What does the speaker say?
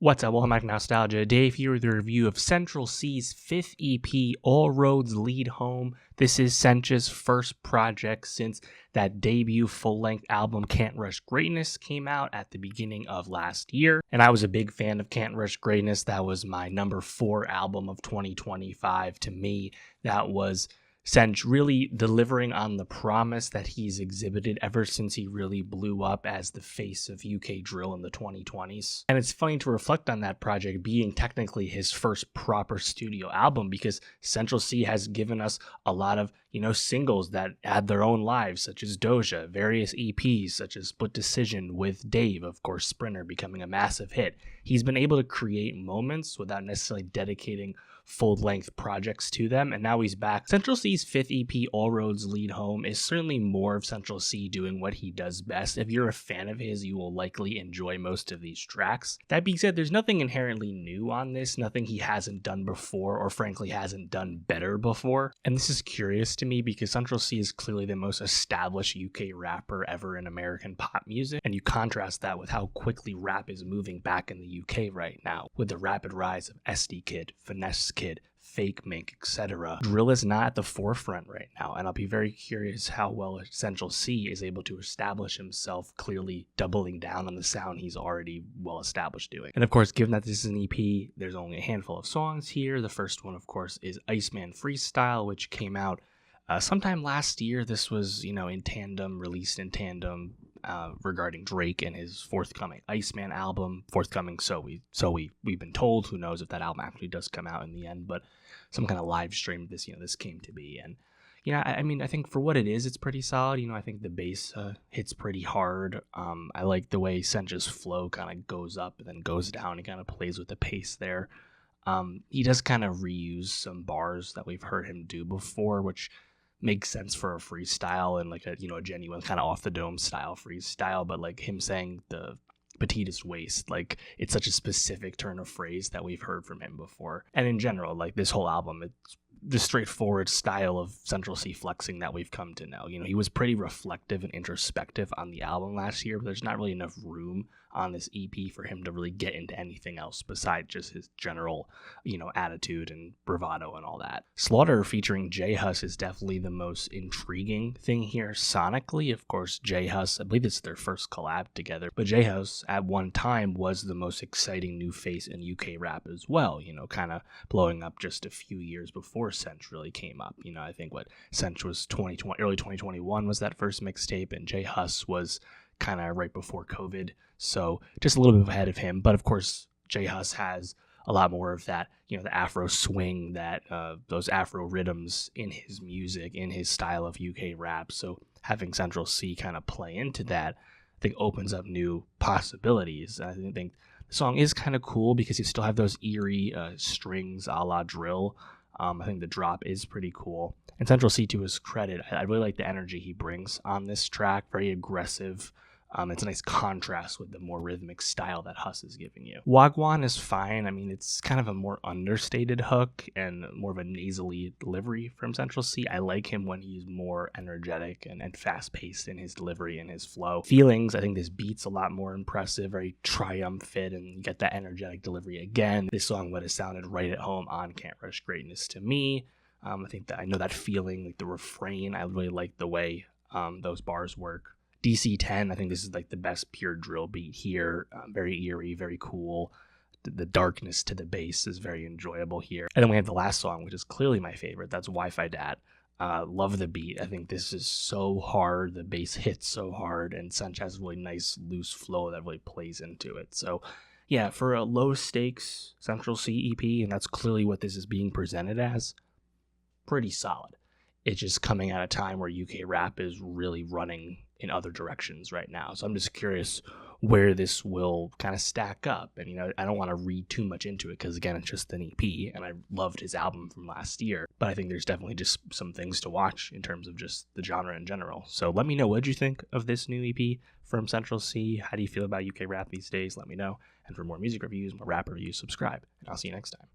What's up? Welcome back to Nowstalgia. Dave here with a review of Central Cee's fifth EP, All Roads Lead Home. This is Centra's first project since that debut full-length album Can't Rush Greatness came out at the beginning of last year. And I was a big fan of Can't Rush Greatness. That was my number 4 album of 2025. To me, that was Centr really delivering on the promise that he's exhibited ever since he really blew up as the face of UK drill in the 2020s. And it's funny to reflect on that project being technically his first proper studio album, because Central Cee has given us a lot of, singles that had their own lives, such as Doja, various EPs such as Split Decision with Dave, of course, Sprinter becoming a massive hit. He's been able to create moments without necessarily dedicating full-length projects to them, and now he's back. Central Cee's fifth EP, All Roads Lead Home, is certainly more of Central Cee doing what he does best. If you're a fan of his, you will likely enjoy most of these tracks. That being said, there's nothing inherently new on this, nothing he hasn't done before, or frankly hasn't done better before. And this is curious to me because Central Cee is clearly the most established UK rapper ever in American pop music, and you contrast that with how quickly rap is moving back in the UK right now, with the rapid rise of SD Kid, Finesse Kid, Fake Mink, etc. Drill is not at the forefront right now, and I'll be very curious how well Central Cee is able to establish himself, clearly doubling down on the sound he's already well established doing. And of course, given that this is an EP, there's only a handful of songs here. The first one, of course, is Iceman Freestyle, which came out sometime last year. This was, released in tandem regarding Drake and his forthcoming Iceman album, forthcoming. So we've been told. Who knows if that album actually does come out in the end? But some kind of live stream of this, this came to be. And I think for what it is, it's pretty solid. I think the bass hits pretty hard. I like the way Centra's flow kind of goes up and then goes down. He kind of plays with the pace there. He does kind of reuse some bars that we've heard him do before, which makes sense for a freestyle and like a genuine kind of off the dome style freestyle. But like him saying the petitest waist, like it's such a specific turn of phrase that we've heard from him before. And in general, like this whole album, it's the straightforward style of Central Cee flexing that we've come to know. He was pretty reflective and introspective on the album last year, but there's not really enough room on this EP for him to really get into anything else besides just his general, attitude and bravado and all that. Slaughter featuring J Hus is definitely the most intriguing thing here sonically. Of course, J Hus, I believe it's their first collab together, but J Hus at one time was the most exciting new face in UK rap as well, kind of blowing up just a few years before Centr really came up. I think what Centr was 2020, early 2021 was that first mixtape, and J Hus was kind of right before COVID, so just a little bit ahead of him. But of course, J Hus has a lot more of that, the Afro swing, that those Afro rhythms in his music, in his style of UK rap. So having Central Cee kind of play into that, I think opens up new possibilities. I think the song is kind of cool because you still have those eerie strings a la drill. I think the drop is pretty cool. And Central Cee, to his credit, I really like the energy he brings on this track. Very aggressive. It's a nice contrast with the more rhythmic style that Hus is giving you. Wagwan is fine. It's kind of a more understated hook and more of a nasally delivery from Central Cee. I like him when he's more energetic and fast-paced in his delivery and his flow. Feelings, I think this beat's a lot more impressive, very triumphant, and you get that energetic delivery again. This song would have sounded right at home on Can't Rush Greatness to me. I think that I know that feeling, like the refrain. I really like the way those bars work. DC-10, I think this is like the best pure drill beat here. Very eerie, very cool. The darkness to the bass is very enjoyable here. And then we have the last song, which is clearly my favorite. That's Wi-Fi Dat. Love the beat. I think this is so hard. The bass hits so hard, and Centr has a really nice loose flow that really plays into it. So yeah, for a low stakes Central Cee EP, and that's clearly what this is being presented as, pretty solid. It's just coming at a time where UK rap is really running in other directions right now. So I'm just curious where this will kind of stack up. And, I don't want to read too much into it because, again, it's just an EP, and I loved his album from last year. But I think there's definitely just some things to watch in terms of just the genre in general. So let me know, what did you think of this new EP from Central Cee? How do you feel about UK rap these days? Let me know. And for more music reviews, more rap reviews, subscribe. And I'll see you next time.